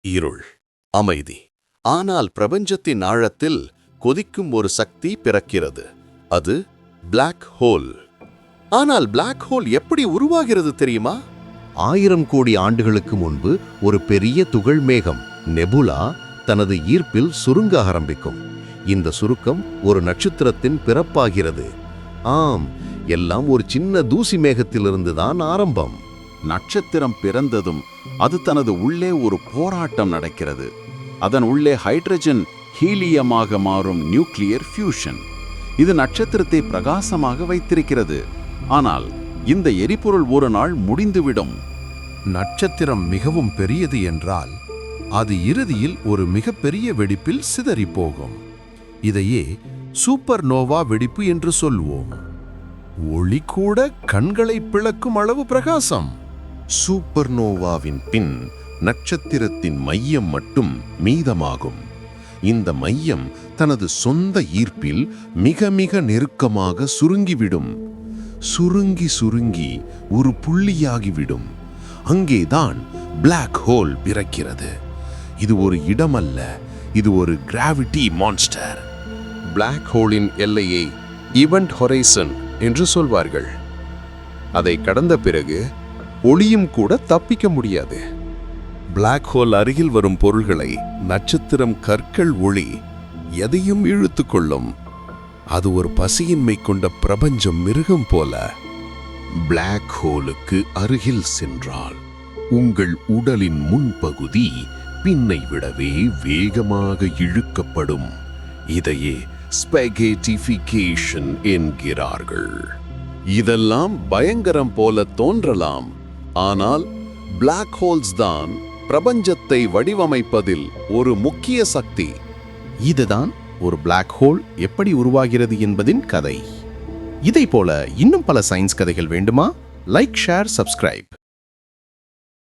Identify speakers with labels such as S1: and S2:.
S1: இருள், அமைதி. ஆனால் பிரபஞ்சத்தின் ஆழத்தில் கொதிக்கும் ஒரு சக்தி பிறக்கிறது. அது பிளாக் ஹோல். ஆனால் பிளாக் ஹோல் எப்படி உருவாகிறது தெரியுமா?
S2: 1000 கோடி ஆண்டுகளுக்கு முன்பு ஒரு பெரிய துகள் மேகம் நெபுலா தனது ஈர்ப்பில் சுருங்க ஆரம்பிக்கும். இந்த சுருக்கம் ஒரு நட்சத்திரத்தின் பிறப்பாகிறது. ஆம், எல்லாம் ஒரு சின்ன தூசி மேகத்திலிருந்துதான் ஆரம்பம்.
S3: நட்சத்திரம் பிறந்ததும் அது தனது உள்ளே ஒரு போராட்டம் நடக்கிறது. அதன் உள்ளே ஹைட்ரஜன் ஹீலியமாக மாறும் நியூக்ளியர் ஃபியூஷன். இது நட்சத்திரத்தை பிரகாசமாக வைத்திருக்கிறது. ஆனால் இந்த எரிபொருள் ஒரு நாள் முடிந்துவிடும்.
S4: நட்சத்திரம் மிகவும் பெரியது என்றால் அது இறுதியில் ஒரு மிகப்பெரிய வெடிப்பில் சிதறி போகும். இதையே சூப்பர் நோவா வெடிப்பு என்று சொல்வோம். ஒளி கூட கண்களை பிளக்கும் அளவு பிரகாசம்.
S5: சூப்பர்னோவாவின் பின் நட்சத்திரத்தின் மையம் மட்டும் மீதமாகும். இந்த மையம் தனது சொந்த ஈர்ப்பில் மிக மிக நெருக்கமாக சுருங்கிவிடும். சுருங்கி சுருங்கி ஒரு புள்ளியாகிவிடும். அங்கேதான் பிளாக் ஹோல் பிறக்கிறது. இது ஒரு இடமல்ல, இது ஒரு கிராவிட்டி மான்ஸ்டர்.
S1: பிளாக் ஹோலின் எல்லையை ஈவென்ட் ஹொரைசன் என்று சொல்வார்கள். அதை கடந்த பிறகு ஒளியும் கூட தப்பிக்க முடியாது. பிளாக் ஹோல் அருகில் வரும் பொருள்களை நட்சத்திரம், கற்கள், ஒளி எதையும் இழுத்து கொள்ளும். அது ஒரு பசியின்மை கொண்ட பிரபஞ்சம் மிருகம் போல.
S5: பிளாக் ஹோலுக்கு அருகில் சென்றால் உங்கள் உடலின் முன்பகுதி பின்னை விடவே வேகமாக இழுக்கப்படும். இதையே ஸ்பெகேட்டிஃபிகேஷன் என்கிறார்கள்.
S1: இதெல்லாம் பயங்கரம் போல தோன்றலாம், ஆனால் பிளாக் ஹோல்ஸ் தான் பிரபஞ்சத்தை வடிவமைப்பதில் ஒரு முக்கிய சக்தி.
S6: இதுதான் ஒரு பிளாக் ஹோல் எப்படி உருவாகிறது என்பதின் கதை. இதை போல இன்னும் பல சயின்ஸ் கதைகள் வேண்டுமா? Like, share, subscribe.